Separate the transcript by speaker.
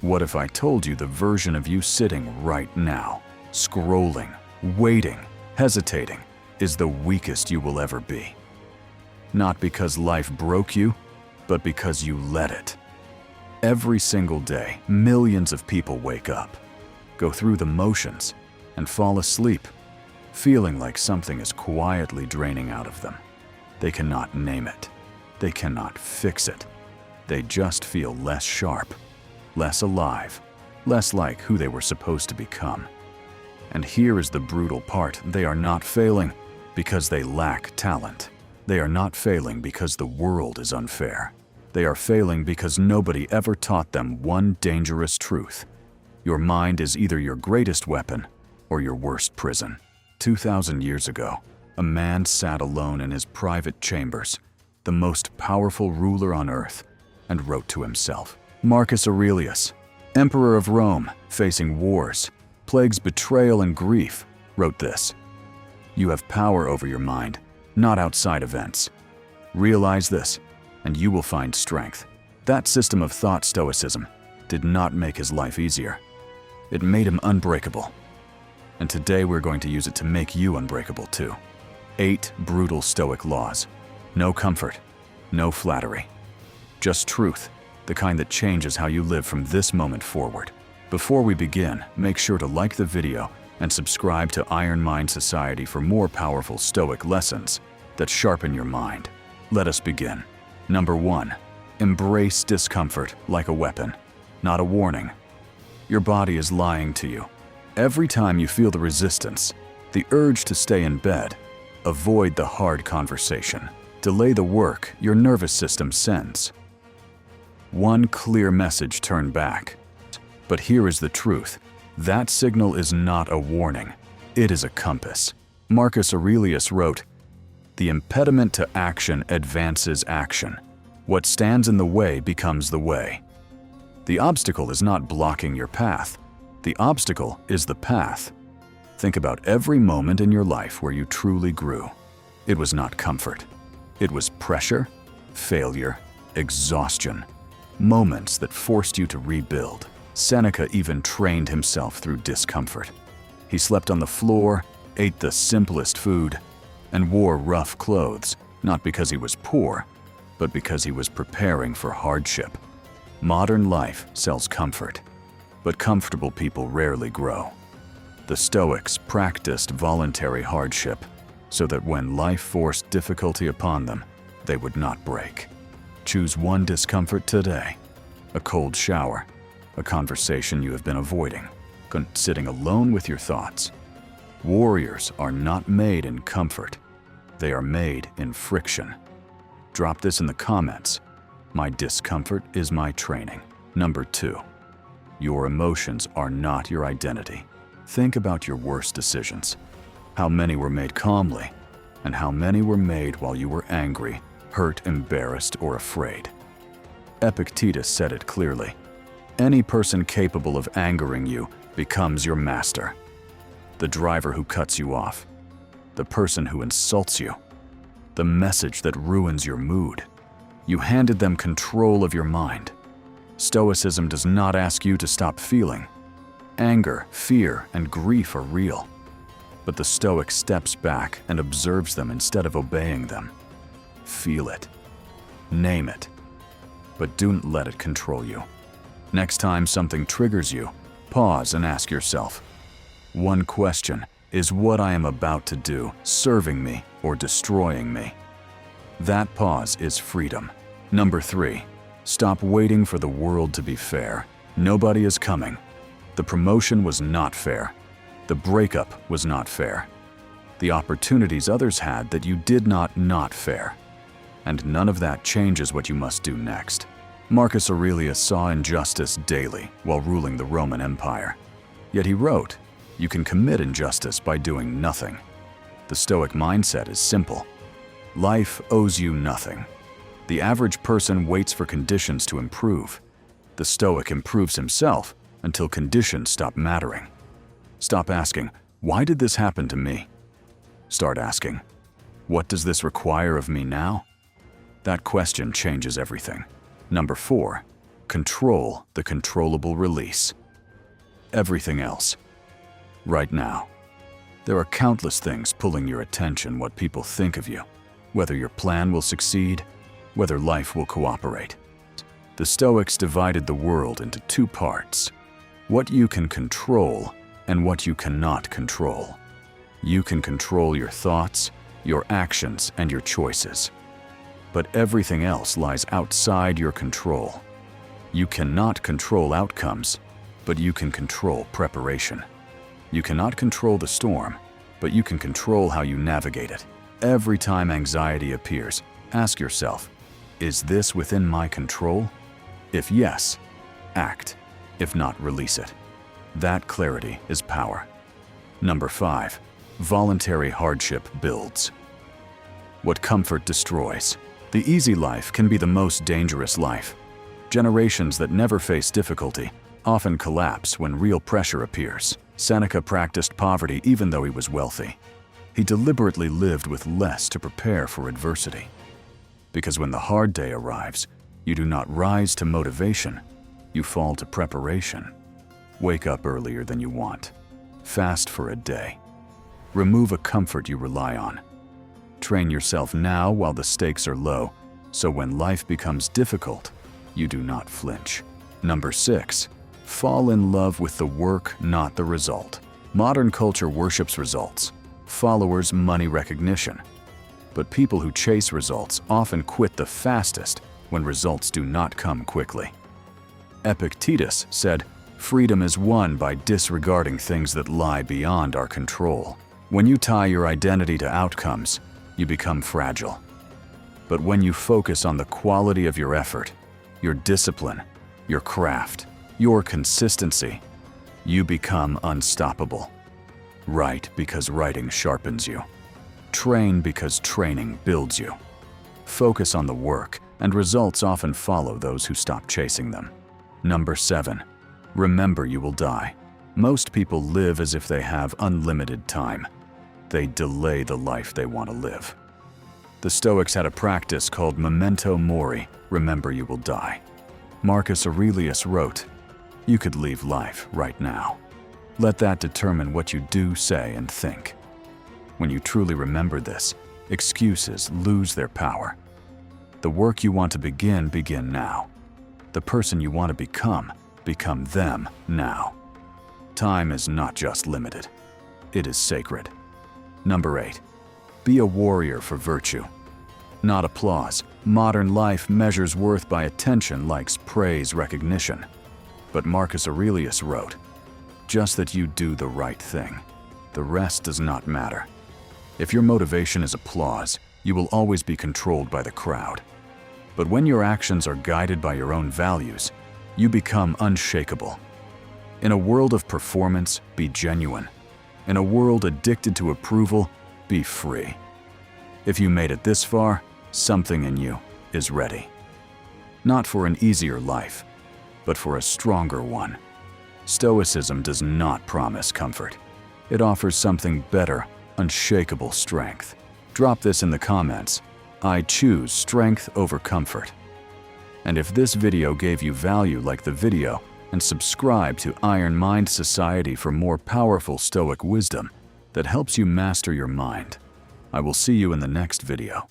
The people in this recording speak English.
Speaker 1: What if I told you the version of you sitting right now, scrolling, waiting, hesitating, is the weakest you will ever be? Not because life broke you, but because you let it. Every single day, millions of people wake up, go through the motions, and fall asleep, feeling like something is quietly draining out of them. They cannot name it. They cannot fix it. They just feel less sharp, less alive, less like who they were supposed to become. And here is the brutal part. They are not failing because they lack talent. They are not failing because the world is unfair. They are failing because nobody ever taught them one dangerous truth. Your mind is either your greatest weapon or your worst prison. 2,000 years ago, a man sat alone in his private chambers, the most powerful ruler on earth, and wrote to himself. Marcus Aurelius, emperor of Rome, facing wars, plagues, betrayal, and grief, wrote this: "You have power over your mind, not outside events. Realize this, and you will find strength." That system of thought, Stoicism, did not make his life easier. It made him unbreakable. And today we're going to use it to make you unbreakable too. 8 brutal Stoic laws. No comfort, no flattery. Just truth, the kind that changes how you live from this moment forward. Before we begin, make sure to like the video and subscribe to Iron Mind Society for more powerful Stoic lessons that sharpen your mind. Let us begin. Number 1. Embrace discomfort like a weapon, not a warning. Your body is lying to you. Every time you feel the resistance, the urge to stay in bed, avoid the hard conversation, delay the work your nervous system sends. One clear message: turn back. But here is the truth. That signal is not a warning. It is a compass. Marcus Aurelius wrote, "The impediment to action advances action. What stands in the way becomes the way." The obstacle is not blocking your path. The obstacle is the path. Think about every moment in your life where you truly grew. It was not comfort. It was pressure, failure, exhaustion. Moments that forced you to rebuild. Seneca even trained himself through discomfort. He slept on the floor, ate the simplest food, and wore rough clothes, not because he was poor, but because he was preparing for hardship. Modern life sells comfort, but comfortable people rarely grow. The Stoics practiced voluntary hardship so that when life forced difficulty upon them, they would not break. Choose one discomfort today: a cold shower, a conversation you have been avoiding, sitting alone with your thoughts. Warriors are not made in comfort. They are made in friction. Drop this in the comments. My discomfort is my training. Number 2. Your emotions are not your identity. Think about your worst decisions. How many were made calmly, and how many were made while you were angry, hurt, embarrassed, or afraid? Epictetus said it clearly. Any person capable of angering you becomes your master. The driver who cuts you off, the person who insults you, the message that ruins your mood. You handed them control of your mind. Stoicism does not ask you to stop feeling. Anger, fear, and grief are real. But the Stoic steps back and observes them instead of obeying them. Feel it. Name it. But don't let it control you. Next time something triggers you, pause and ask yourself, one question: is what I am about to do serving me or destroying me? That pause is freedom. Number 3. Stop waiting for the world to be fair. Nobody is coming. The promotion was not fair. The breakup was not fair. The opportunities others had that you did not fair. And none of that changes what you must do next. Marcus Aurelius saw injustice daily while ruling the Roman Empire. Yet he wrote, "You can commit injustice by doing nothing." The Stoic mindset is simple. Life owes you nothing. The average person waits for conditions to improve. The Stoic improves himself until conditions stop mattering. Stop asking, "Why did this happen to me?" Start asking, "What does this require of me now?" That question changes everything. Number 4. Control the controllable release. Everything else. Right now. There are countless things pulling your attention, what people think of you, whether your plan will succeed, whether life will cooperate. The Stoics divided the world into two parts: what you can control and what you cannot control. You can control your thoughts, your actions, and your choices. But everything else lies outside your control. You cannot control outcomes, but you can control preparation. You cannot control the storm, but you can control how you navigate it. Every time anxiety appears, ask yourself, is this within my control? If yes, act. If not, release it. That clarity is power. Number 5. Voluntary hardship builds. What comfort destroys. The easy life can be the most dangerous life. Generations that never face difficulty often collapse when real pressure appears. Seneca practiced poverty even though he was wealthy. He deliberately lived with less to prepare for adversity. Because when the hard day arrives, you do not rise to motivation, you fall to preparation. Wake up earlier than you want. Fast for a day. Remove a comfort you rely on. Train yourself now while the stakes are low, so when life becomes difficult, you do not flinch. Number 6. Fall in love with the work, not the result. Modern culture worships results. Followers, money, recognition. But people who chase results often quit the fastest when results do not come quickly. Epictetus said, "Freedom is won by disregarding things that lie beyond our control." When you tie your identity to outcomes, you become fragile. But when you focus on the quality of your effort, your discipline, your craft, your consistency, you become unstoppable. Write because writing sharpens you. Train because training builds you. Focus on the work, and results often follow those who stop chasing them. Number 7. Remember you will die. Most people live as if they have unlimited time. They delay the life they want to live. The Stoics had a practice called Memento Mori, remember you will die. Marcus Aurelius wrote, "You could leave life right now." Let that determine what you do, say, and think. When you truly remember this, excuses lose their power. The work you want to begin now. The person you want to become them now. Time is not just limited, it is sacred. Number 8. Be a warrior for virtue. Not applause. Modern life measures worth by attention, likes, praise, recognition. But Marcus Aurelius wrote, "Just that you do the right thing. The rest does not matter." If your motivation is applause, you will always be controlled by the crowd. But when your actions are guided by your own values, you become unshakable. In a world of performance, be genuine. In a world addicted to approval, be free. If you made it this far, something in you is ready. Not for an easier life, but for a stronger one. Stoicism does not promise comfort. It offers something better, unshakable strength. Drop this in the comments. I choose strength over comfort. And if this video gave you value, like the video and subscribe to Iron Mind Society for more powerful Stoic wisdom that helps you master your mind. I will see you in the next video.